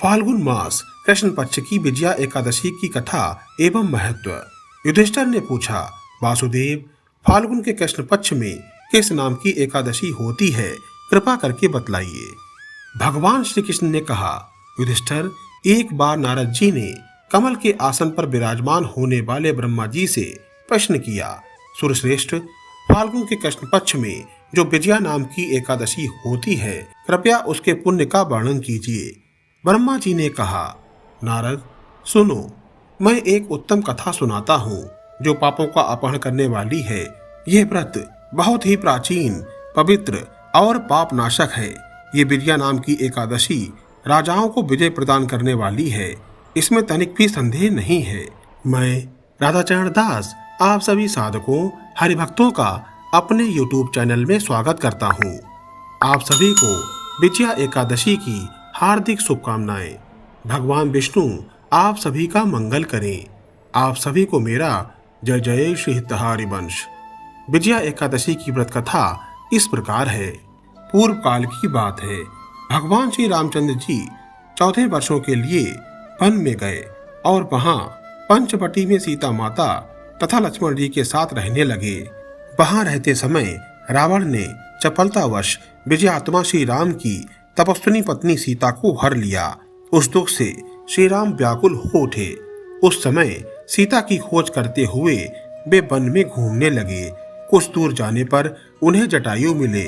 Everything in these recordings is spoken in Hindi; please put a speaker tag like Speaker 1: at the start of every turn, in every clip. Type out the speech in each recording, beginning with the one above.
Speaker 1: फाल्गुन मास कृष्ण पक्ष की विजया एकादशी की कथा एवं महत्व। युधिष्ठिर ने पूछा, वासुदेव, फाल्गुन के कृष्ण पक्ष में किस नाम की एकादशी होती है, कृपा करके बतलाइए। भगवान श्री कृष्ण ने कहा, युधिष्ठिर, एक बार नारद जी ने कमल के आसन पर विराजमान होने वाले ब्रह्मा जी से प्रश्न किया, सुरश्रेष्ठ, फाल्गुन के कृष्ण पक्ष में जो विजया नाम की एकादशी होती है, कृपया उसके पुण्य का वर्णन कीजिए। ब्रह्मा जी ने कहा, नारद, सुनो, मैं एक उत्तम कथा सुनाता हूँ जो पापों का अपहरण करने वाली है। यह व्रत बहुत ही प्राचीन, पवित्र और पाप नाशक है। ये विजया नाम की एकादशी राजाओं को विजय प्रदान करने वाली है, इसमें तनिक भी संदेह नहीं है। मैं राधाचरण दास आप सभी साधकों, हरिभक्तों का अपने YouTube चैनल में स्वागत करता हूँ। आप सभी को विजया एकादशी की हार्दिक शुभकामनाएं। भगवान विष्णु आप सभी का मंगल करें। आप सभी को मेरा जय जय श्री हरिवंश। विजया एकादशी की व्रत कथा इस प्रकार है। पूर्व काल की बात है। भगवान श्री रामचंद्र जी 14 वर्षों के लिए वन में गए और वहां पंचवटी में सीता माता तथा लक्ष्मण जी के साथ रहने लगे। वहां रहते समय रावण ने चपलतावश विजयात्मा श्री राम की तपस्विनी पत्नी सीता को हर लिया। उस दुख से श्री राम व्याकुल हो उठे। उस समय सीता की खोज करते हुए वे वन में घूमने लगे। कुछ दूर जाने पर उन्हें जटायु मिले,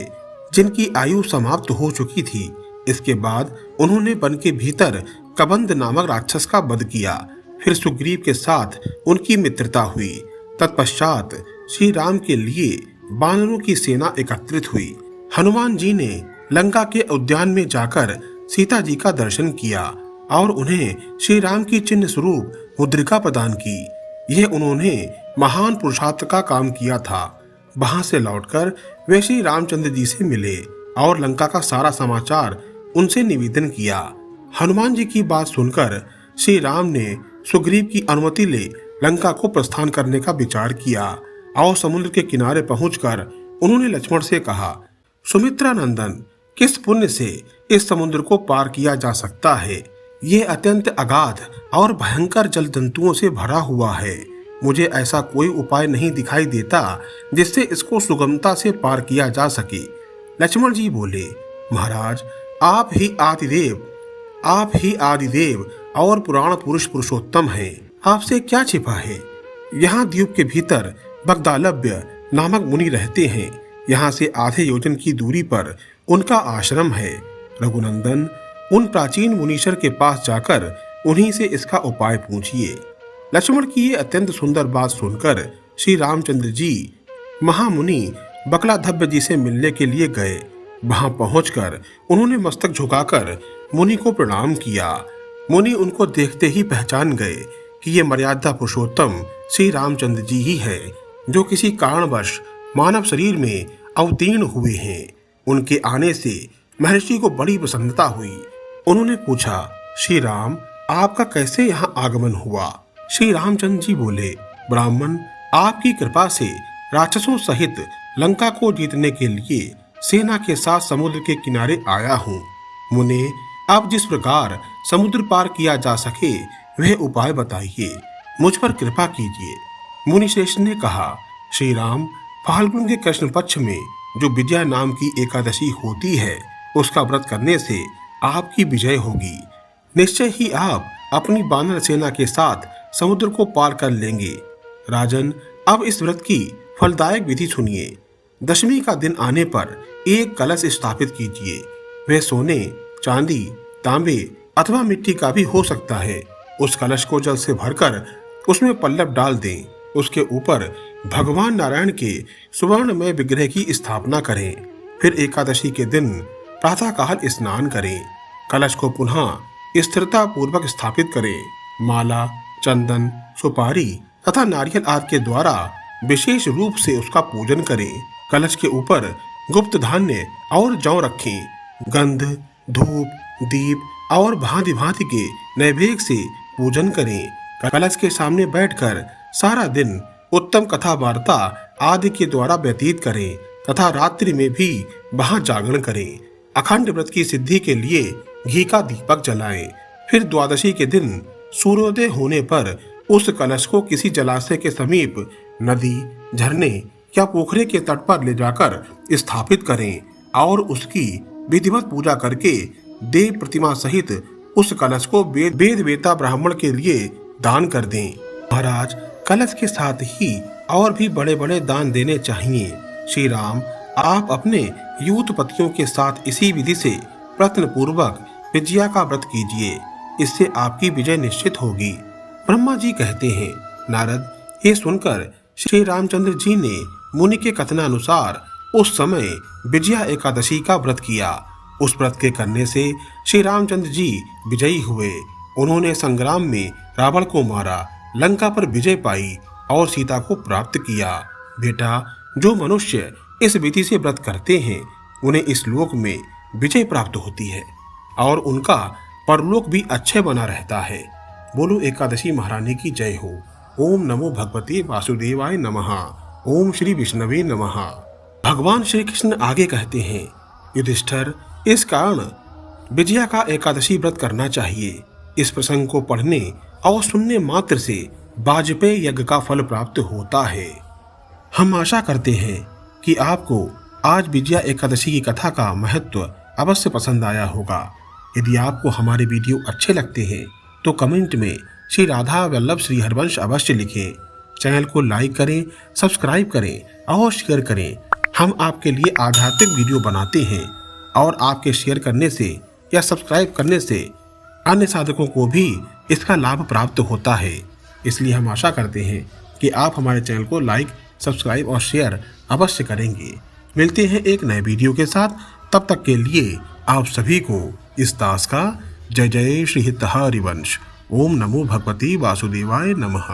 Speaker 1: जिनकी आयु समाप्त हो चुकी थी। इसके बाद उन्होंने वन के भीतर कबंध नामक राक्षस का वध किया। फिर सुग्रीव के साथ उनकी मित्रता हुई। तत्पश्चात श्री राम के लिए वानरों की सेना एकत्रित हुई। हनुमान जी ने लंका के उद्यान में जाकर सीता जी का दर्शन किया और उन्हें श्री राम की चिन्ह स्वरूप मुद्रिका प्रदान की। यह उन्होंने महान पुरुषार्थ का काम किया था। वहां से लौटकर वे श्री रामचंद्र जी से मिले और लंका का सारा समाचार उनसे निवेदन किया। हनुमान जी की बात सुनकर श्री राम ने सुग्रीव की अनुमति ले लंका को प्रस्थान करने का विचार किया और समुद्र के किनारे पहुंचकर उन्होंने लक्ष्मण से कहा, सुमित्रा नंदन, किस पुण्य से इस समुद्र को पार किया जा सकता है? ये अत्यंत अगाध और भयंकर जल जंतुओं से भरा हुआ है। मुझे ऐसा कोई उपाय नहीं दिखाई देता जिससे इसको सुगमता से पार किया जा सके। लक्ष्मण जी बोले, महाराज, आप ही आदिदेव और पुराण पुरुष पुरुषोत्तम हैं। आपसे क्या छिपा है? यहाँ द्वीप के भीतर बगदालव्य नामक मुनि रहते हैं। यहाँ से आधे योजन की दूरी पर उनका आश्रम है। रघुनंदन, उन प्राचीन मुनीश्वर के पास जाकर उन्हीं से इसका उपाय पूछिए। लक्ष्मण की ये अत्यंत सुंदर बात सुनकर श्री रामचंद्र जी महामुनि बकलाधव्य जी से मिलने के लिए गए। वहां पहुंचकर उन्होंने मस्तक झुकाकर मुनि को प्रणाम किया। मुनि उनको देखते ही पहचान गए कि ये मर्यादा पुरुषोत्तम श्री रामचंद्र जी ही है, जो किसी कारणवश मानव शरीर में अवतीर्ण हुए हैं। उनके आने से महर्षि को बड़ी प्रसन्नता हुई। उन्होंने पूछा, श्री राम, आपका कैसे यहाँ आगमन हुआ? श्री रामचंद्र जी बोले, ब्राह्मण, आपकी कृपा से राक्षसों सहित लंका को जीतने के लिए सेना के साथ समुद्र के किनारे आया हूँ। मुने, अब जिस प्रकार समुद्र पार किया जा सके वह उपाय बताइए, मुझ पर कृपा कीजिए। मुनिश्रेष्ठ ने कहा, श्री राम, फाल्गुन के कृष्ण पक्ष में जो विजया नाम की एकादशी होती है, उसका व्रत करने से आपकी विजय होगी। निश्चय ही आप अपनी वानर सेना के साथ समुद्र को पार कर लेंगे। राजन, अब इस व्रत की फलदायक विधि सुनिए। दशमी का दिन आने पर एक कलश स्थापित कीजिए। वह सोने, चांदी, तांबे अथवा मिट्टी का भी हो सकता है। उस कलश को जल से भरकर उसमें पल्लव डाल दें। उसके ऊपर भगवान नारायण के सुवर्णमय विग्रह की स्थापना करें। फिर एकादशी के दिन प्रातःकाल स्नान करें। कलश को पुनः स्थिरता पूर्वक स्थापित करें। माला, चंदन, सुपारी तथा नारियल आदि के द्वारा विशेष रूप से उसका पूजन करें। कलश के ऊपर गुप्त धान्य और जौ रखें। गंध, धूप, दीप और भांति भांति के नैवेद्य से पूजन करें। कलश के सामने बैठकर सारा दिन उत्तम कथा वार्ता आदि के द्वारा व्यतीत करें तथा रात्रि में भी वहां जागरण करें। अखंड व्रत की सिद्धि के लिए घी का दीपक जलाएं। फिर द्वादशी के दिन सूर्योदय होने पर उस कलश को किसी जलाशय के समीप, नदी, झरने या पोखरे के तट पर ले जाकर स्थापित करें और उसकी विधिवत पूजा करके देव प्रतिमा सहित उस कलश को वेद वेता ब्राह्मण के लिए दान कर दें। महाराज, कलश के साथ ही और भी बड़े बड़े दान देने चाहिए। श्री राम, आप अपने यूथ पतियों के साथ इसी विधि से प्रयत्न पूर्वक विजया का व्रत कीजिए, इससे आपकी विजय निश्चित होगी। ब्रह्मा जी कहते हैं, नारद, ये सुनकर श्री रामचंद्र जी ने मुनि के कथनानुसार उस समय विजया एकादशी का व्रत किया। उस व्रत के करने से श्री रामचंद्र जी विजयी हुए। उन्होंने संग्राम में रावण को मारा, लंका पर विजय पाई और सीता को प्राप्त किया। बेटा, जो मनुष्य इस विधि से व्रत करते हैं उन्हें इस लोक में विजय प्राप्त होती है और उनका परलोक भी अच्छे बना रहता है। बोलो एकादशी महारानी की जय हो। ओम नमो भगवते वासुदेवाय नमः। ओम श्री विष्णवे नमः। भगवान श्री कृष्ण आगे कहते हैं, युधिष्ठिर, इस कारण विजया का एकादशी व्रत करना चाहिए। इस प्रसंग को पढ़ने और सुनने मात्र से वाजपेयी यज्ञ का फल प्राप्त होता है। हम आशा करते हैं कि आपको आज विजया एकादशी की कथा का महत्व अवश्य पसंद आया होगा। यदि आपको हमारे वीडियो अच्छे लगते हैं तो कमेंट में श्री राधा वल्लभ श्री हरवंश अवश्य लिखें। चैनल को लाइक करें, सब्सक्राइब करें और शेयर करें। हम आपके लिए आध्यात्मिक वीडियो बनाते हैं और आपके शेयर करने से या सब्सक्राइब करने से अन्य साधकों को भी इसका लाभ प्राप्त होता है। इसलिए हम आशा करते हैं कि आप हमारे चैनल को लाइक, सब्सक्राइब और शेयर अवश्य करेंगे। मिलते हैं एक नए वीडियो के साथ। तब तक के लिए आप सभी को इस दास का जय जय श्री हित हरिवंश। ओम नमो भगवते वासुदेवाय नमः।